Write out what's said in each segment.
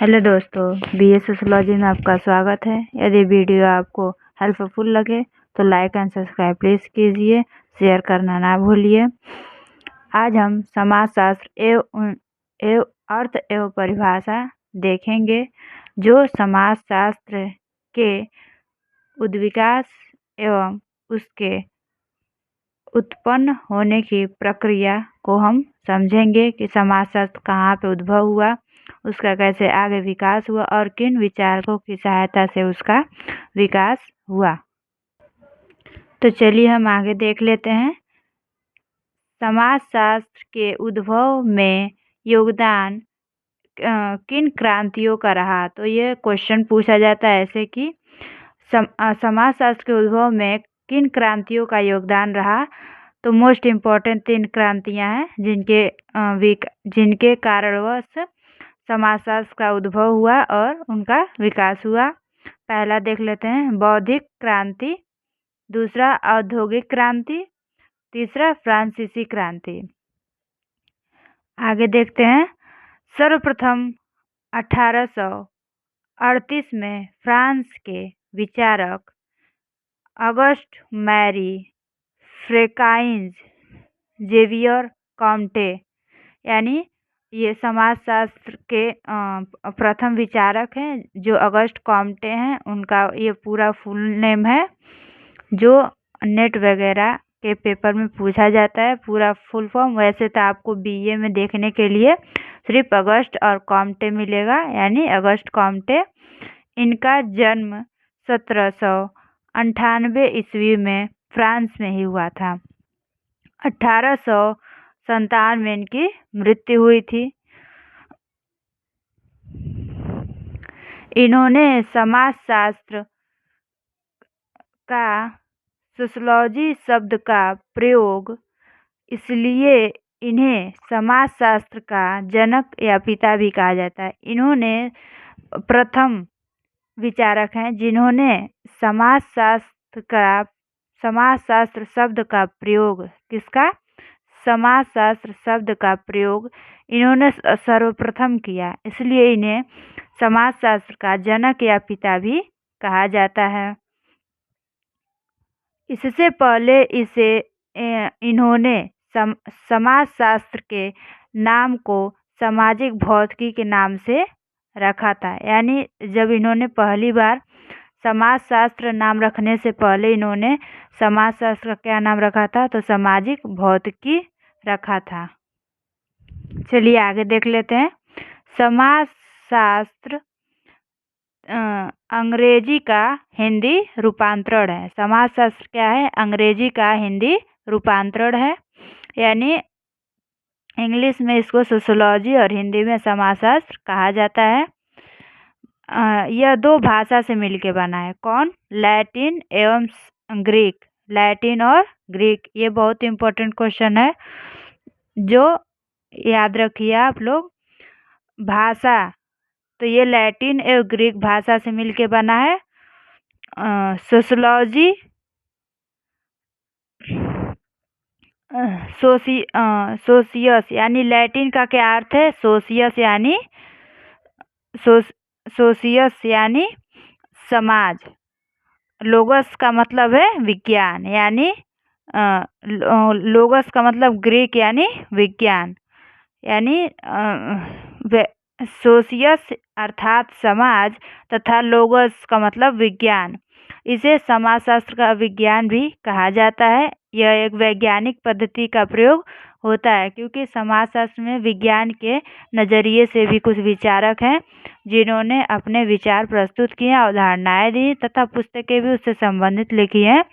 Hello दोस्तों, BA sociology में आपका स्वागत है। यदि वीडियो आपको हेल्पफुल लगे तो लाइक एंड सब्सक्राइब प्लीज़ कीजिए, शेयर करना ना भूलिए। आज हम समाजशास्त्र एवं अर्थ एवं परिभाषा देखेंगे, जो समाजशास्त्र के उद्विकास एवं उसके उत्पन्न होने की प्रक्रिया को हम समझेंगे कि समाजशास्त्र कहाँ पे उद्भव हुआ, उसका कैसे आगे विकास हुआ और किन विचारकों की सहायता से उसका विकास हुआ। तो चलिए हम आगे देख लेते हैं। समाजशास्त्र के उद्भव में योगदान किन क्रांतियों का रहा, तो ये क्वेश्चन पूछा जाता है ऐसे कि समाजशास्त्र के उद्भव में किन क्रांतियों का योगदान रहा। तो मोस्ट इम्पॉर्टेंट 3 क्रांतियां हैं जिनके कारणवश समाजशास्त्र का उद्भव हुआ और उनका विकास हुआ। पहला देख लेते हैं, बौद्धिक क्रांति। दूसरा, औद्योगिक क्रांति। तीसरा, फ्रांसीसी क्रांति। आगे देखते हैं। सर्वप्रथम 1838 में फ्रांस के विचारक ऑगस्ट मैरी फ्रेकाइंज जेवियर कॉम्टे, यानी ये समाजशास्त्र के प्रथम विचारक हैं, जो ऑगस्ट कॉम्टे हैं। उनका ये पूरा फुल नेम है, जो नेट वगैरह के पेपर में पूछा जाता है, पूरा फुल फॉर्म। वैसे तो आपको बीए में देखने के लिए सिर्फ ऑगस्ट और कॉम्टे मिलेगा, यानी ऑगस्ट कॉम्टे। इनका जन्म 1798 ईस्वी में फ्रांस में ही हुआ था। 1857 में इनकी मृत्यु हुई थी। इन्होंने समाजशास्त्र का सोशियोलॉजी शब्द का प्रयोग, इसलिए इन्हें समाजशास्त्र का जनक या पिता भी कहा जाता है। इन्होंने प्रथम विचारक हैं जिन्होंने समाजशास्त्र शब्द का प्रयोग, किसका? समाजशास्त्र शब्द का प्रयोग इन्होंने सर्वप्रथम किया, इसलिए इन्हें समाजशास्त्र का जनक या पिता भी कहा जाता है। इससे पहले इन्होंने समाजशास्त्र के नाम को सामाजिक भौतिकी के नाम से रखा था। यानी जब इन्होंने पहली बार समाजशास्त्र नाम रखने से पहले इन्होंने समाजशास्त्र का क्या नाम रखा था? तो सामाजिक भौतिकी रखा था। चलिए आगे देख लेते हैं। समाजशास्त्र अंग्रेजी का हिंदी रूपांतरण है। समाजशास्त्र क्या है? अंग्रेजी का हिंदी रूपांतरण है, यानी इंग्लिश में इसको सोशियोलॉजी और हिंदी में समाजशास्त्र कहा जाता है। यह 2 भाषा से मिलके बना है। कौन? लैटिन एवं ग्रीक। लैटिन और ग्रीक, ये बहुत इम्पोर्टेंट क्वेश्चन है, जो याद रखिए आप लोग। भाषा, तो ये लैटिन एवं ग्रीक भाषा से मिलके बना है। सोशियोलॉजी सोशियस, यानी लैटिन का क्या अर्थ है? सोशियस यानी सोशियस यानी समाज। लोगस का मतलब है विज्ञान, यानी लोगस का मतलब ग्रीक यानी विज्ञान, यानी सोशियस अर्थात समाज तथा लोगस का मतलब विज्ञान। इसे समाजशास्त्र का विज्ञान भी कहा जाता है। यह एक वैज्ञानिक पद्धति का प्रयोग होता है, क्योंकि समाजशास्त्र में विज्ञान के नज़रिए से भी कुछ विचारक हैं जिन्होंने अपने विचार प्रस्तुत किए, अवधारणाएं दी तथा पुस्तकें भी उससे संबंधित लिखी हैं।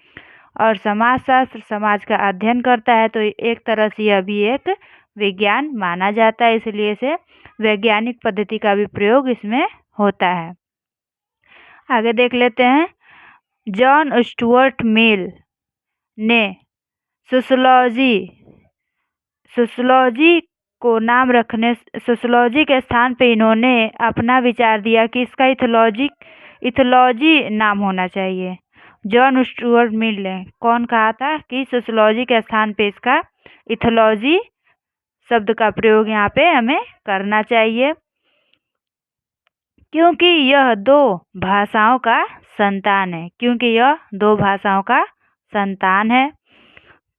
और समाजशास्त्र समाज का अध्ययन करता है, तो एक तरह से यह भी एक विज्ञान माना जाता है, इसलिए इसे वैज्ञानिक पद्धति का भी प्रयोग इसमें होता है। आगे देख लेते हैं। जॉन स्टुअर्ट मिल ने सोशियोलॉजी को नाम रखने, सोशियोलॉजी के स्थान पे इन्होंने अपना विचार दिया कि इसका इथोलॉजी नाम होना चाहिए। जॉन स्टुअर्ट मिल ने कौन कहा था कि सोशियोलॉजी के स्थान पे इसका इथोलॉजी शब्द का प्रयोग यहाँ पे हमें करना चाहिए। क्योंकि यह दो भाषाओं का संतान है। क्योंकि यह दो भाषाओं का संतान है।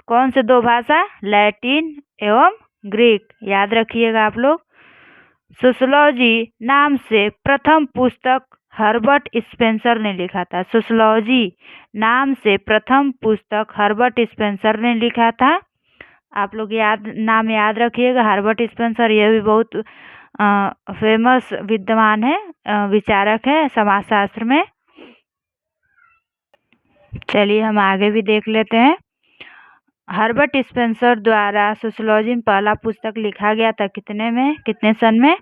कौन से दो भाषा? लैटिन एवं ग्रीक। याद रखिएगा आप लोग। सोशियोलॉजी नाम से प्रथम पुस्तक हर्बर्ट स्पेंसर ने लिखा था। सोशियोलॉजी नाम से प्रथम पुस्तक हर्बर्ट स्पेंसर ने लिखा था। आप लोग नाम याद रखिएगा, हर्बर्ट स्पेंसर। यह भी बहुत फेमस विद्वान है, विचारक है समाजशास्त्र में। चलिए हम आगे भी देख लेते हैं। हर्बर्ट स्पेंसर द्वारा सोशियोलॉजी में पहला पुस्तक लिखा गया था कितने सन में?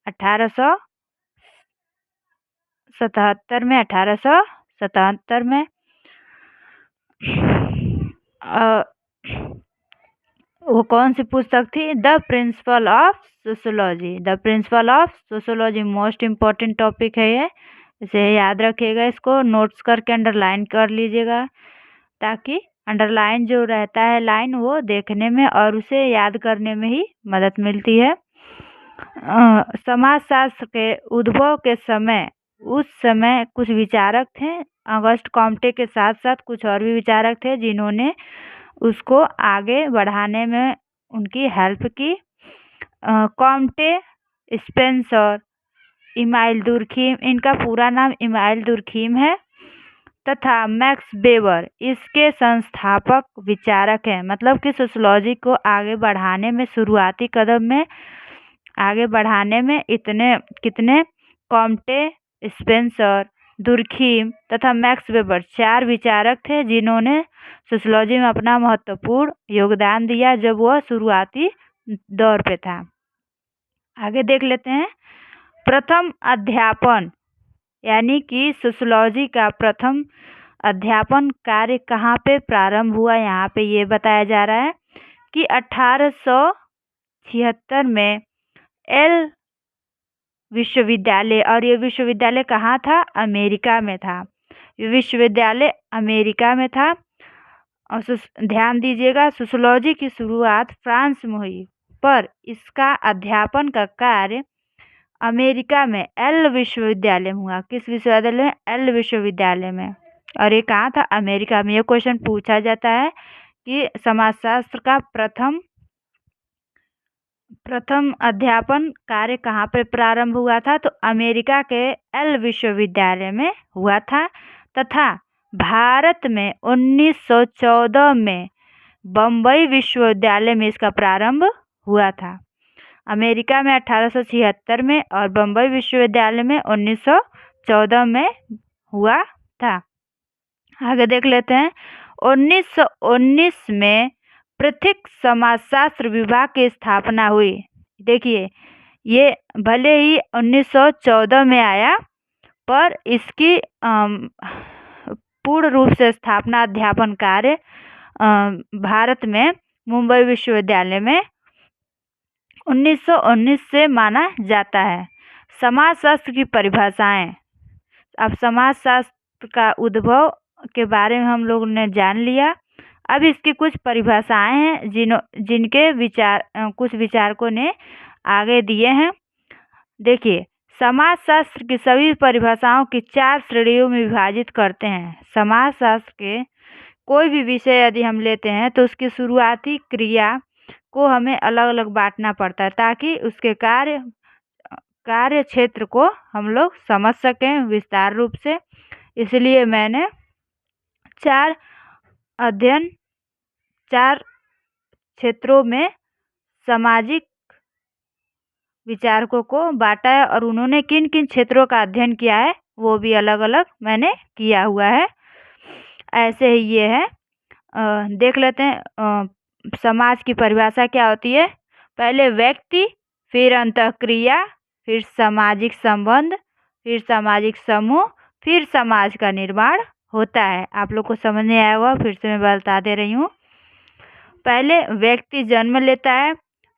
1877 में। 1877 में। वो कौन सी पुस्तक थी? The principle of sociology. The principle of sociology most important topic है ये, इसे याद रखिएगा। इसको नोट्स करके अंडरलाइन कर लीजिएगा, ताकि अंडरलाइन जो रहता है लाइन, वो देखने में और उसे याद करने में ही मदद मिलती है। समाजशास्त्र के उद्भव के समय, उस समय कुछ विचारक थे, ऑगस्ट कॉम्टे के साथ साथ कुछ और भी विचारक थे जिन्होंने उसको आगे बढ़ाने में उनकी हेल्प की। कॉम्टे, स्पेंसर, इमाइल दुर्खीम, इनका पूरा नाम इमाइल दुर्खीम है, तथा मैक्स वेबर इसके संस्थापक विचारक हैं। मतलब कि सोशियोलॉजी को आगे बढ़ाने में, शुरुआती कदम में आगे बढ़ाने में कितने? कॉम्टे, स्पेंसर, दुर्खीम तथा मैक्स वेबर 4 विचारक थे जिन्होंने सोशियोलॉजी में अपना महत्वपूर्ण योगदान दिया जब वह शुरुआती दौर पे था। आगे देख लेते हैं। प्रथम अध्यापन, यानी कि सोशियोलॉजी का प्रथम अध्यापन कार्य कहाँ पे प्रारंभ हुआ? यहाँ पे ये बताया जा रहा है कि 1876 में एल विश्वविद्यालय, और ये विश्वविद्यालय कहाँ था? अमेरिका में था। विश्वविद्यालय अमेरिका में था। और ध्यान दीजिएगा, सोशियोलॉजी की शुरुआत फ्रांस में हुई, पर इसका अध्यापन का कार्य अमेरिका में एल विश्वविद्यालय में हुआ। किस विश्वविद्यालय में? एल विश्वविद्यालय में। और ये कहाँ था? अमेरिका में। ये क्वेश्चन पूछा जाता है कि समाजशास्त्र का प्रथम अध्यापन कार्य कहाँ पर प्रारंभ हुआ था? तो अमेरिका के एल विश्वविद्यालय में हुआ था। तथा भारत में 1914 में बम्बई विश्वविद्यालय में इसका प्रारंभ हुआ था। अमेरिका में 1876 में और बम्बई विश्वविद्यालय में 1914 में हुआ था। आगे देख लेते हैं। 1919 में पृथक समाजशास्त्र विभाग की स्थापना हुई। देखिए, ये भले ही 1914 में आया, पर इसकी पूर्ण रूप से स्थापना, अध्यापन कार्य भारत में मुंबई विश्वविद्यालय में 1919 से माना जाता है। समाजशास्त्र की परिभाषाएं। अब समाजशास्त्र का उद्भव के बारे में हम लोगों ने जान लिया। अब इसकी कुछ परिभाषाएं हैं जिनके कुछ विचारकों ने आगे दिए हैं। देखिए, समाजशास्त्र की सभी परिभाषाओं की 4 श्रेणियों में विभाजित करते हैं। समाजशास्त्र के कोई भी विषय यदि हम लेते हैं तो उसकी शुरुआती क्रिया को हमें अलग अलग बांटना पड़ता है, ताकि उसके कार्य क्षेत्र को हम लोग समझ सकें विस्तार रूप से। इसलिए मैंने 4 क्षेत्रों में सामाजिक विचारकों को बांटा है, और उन्होंने किन किन क्षेत्रों का अध्ययन किया है वो भी अलग अलग मैंने किया हुआ है। ऐसे ही ये है। देख लेते हैं समाज की परिभाषा क्या होती है। पहले व्यक्ति, फिर अंतःक्रिया, फिर सामाजिक संबंध, फिर सामाजिक समूह, फिर समाज का निर्माण होता है। आप लोग को समझ नहीं आया होगा, फिर से मैं बता दे रही हूँ। पहले व्यक्ति जन्म लेता है,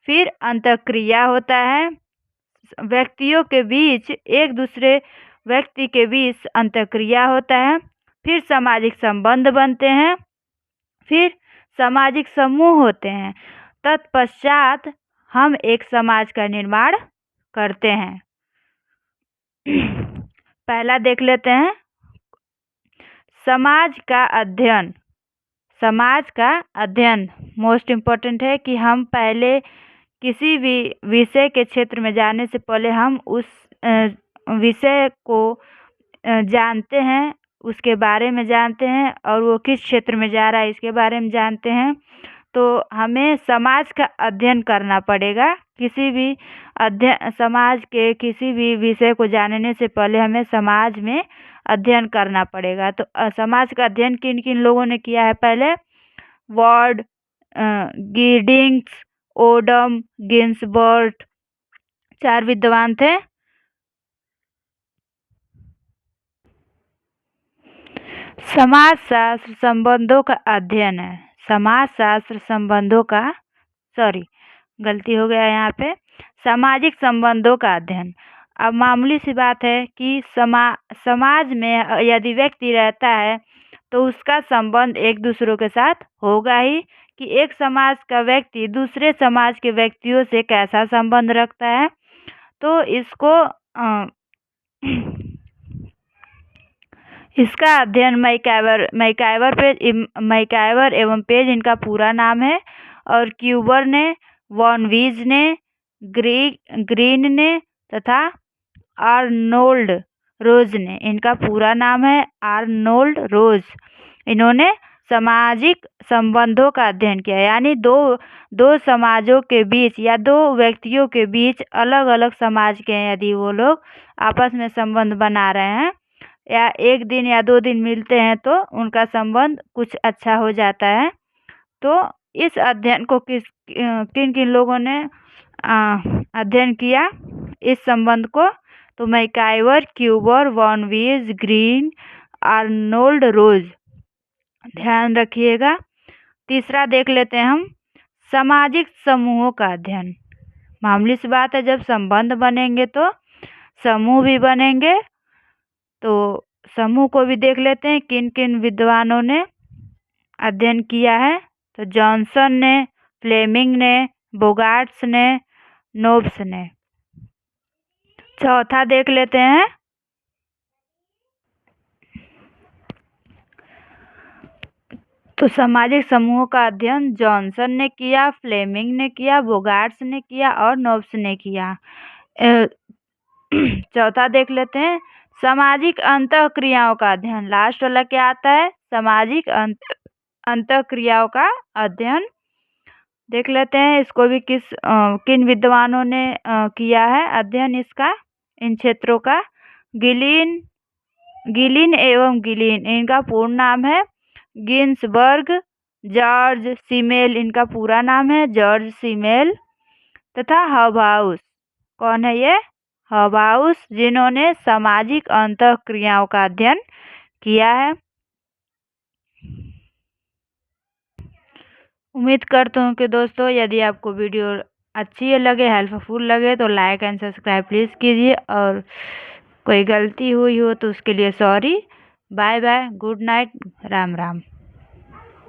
फिर अंतःक्रिया होता है, व्यक्तियों के बीच, एक दूसरे व्यक्ति के बीच अंतःक्रिया होता है, फिर सामाजिक संबंध बनते हैं, फिर सामाजिक समूह होते हैं, तत्पश्चात हम एक समाज का निर्माण करते हैं। पहला देख लेते हैं, समाज का अध्ययन। समाज का अध्ययन मोस्ट इम्पोर्टेंट है कि हम पहले किसी भी विषय के क्षेत्र में जाने से पहले हम उस विषय को जानते हैं, उसके बारे में जानते हैं और वो किस क्षेत्र में जा रहा है इसके बारे में जानते हैं। तो हमें समाज का अध्ययन करना पड़ेगा। किसी भी समाज के किसी भी विषय को जानने से पहले हमें समाज में अध्ययन करना पड़ेगा। तो समाज का अध्ययन किन किन लोगों ने किया है? पहले वार्ड, गिडिंग्स, ओडम, गिन्सबर्ग 4 विद्वान थे। समाजशास्त्र संबंधों का अध्ययन है। समाजशास्त्र संबंधों का गलती हो गया यहाँ पे, सामाजिक संबंधों का अध्ययन। अब मामूली सी बात है कि समाज में यदि व्यक्ति रहता है तो उसका संबंध एक दूसरों के साथ होगा ही, कि एक समाज का व्यक्ति दूसरे समाज के व्यक्तियों से कैसा संबंध रखता है। तो इसका अध्ययन मैकाइवर एवं पेज इनका पूरा नाम है, और क्यूबर ने, वॉन वीज ने, ग्रीन ने तथा आर्नोल्ड रोज ने, इनका पूरा नाम है आर्नोल्ड रोज। इन्होंने सामाजिक संबंधों का अध्ययन किया, यानी दो समाजों के बीच या दो व्यक्तियों के बीच, अलग अलग समाज के यदि वो लोग आपस में संबंध बना रहे हैं या एक दिन या 2 दिन मिलते हैं तो उनका संबंध कुछ अच्छा हो जाता है। तो इस अध्ययन को किन किन लोगों ने अध्ययन किया इस संबंध को? तो मैकाइवर, क्यूबर, वॉन वीज, ग्रीन, आर्नोल्ड रोज, ध्यान रखिएगा। तीसरा देख लेते हैं हम, सामाजिक समूहों का अध्ययन। मामूली सी बात है, जब संबंध बनेंगे तो समूह भी बनेंगे। तो समूह को भी देख लेते हैं, किन किन विद्वानों ने अध्ययन किया है। तो जॉनसन ने, फ्लेमिंग ने, बोगार्ट्स ने, नोब्स ने। चौथा देख लेते हैं, तो सामाजिक समूहों का अध्ययन जॉनसन ने किया, फ्लेमिंग ने किया, बोगार्ट्स ने किया और नोब्स ने किया। चौथा देख लेते हैं, सामाजिक अंतःक्रियाओं का अध्ययन। लास्ट वाला क्या आता है? सामाजिक अंतःक्रियाओं का अध्ययन। देख लेते हैं इसको भी किन विद्वानों ने किया है अध्ययन इसका, इन क्षेत्रों का। गिलिन एवं गिलिन, इनका पूर्ण नाम है गिन्सबर्ग। जॉर्ज सीमेल, इनका पूरा नाम है जॉर्ज सीमेल। तथा हॉबाउस, कौन है ये? हॉबाउस, जिन्होंने सामाजिक अंतःक्रियाओं का अध्ययन किया है। उम्मीद करता हूँ कि दोस्तों यदि आपको वीडियो अच्छी लगे, हेल्पफुल लगे तो लाइक एंड सब्सक्राइब प्लीज़ कीजिए, और कोई गलती हुई हो तो उसके लिए sorry. Bye bye, good night, Ram Ram.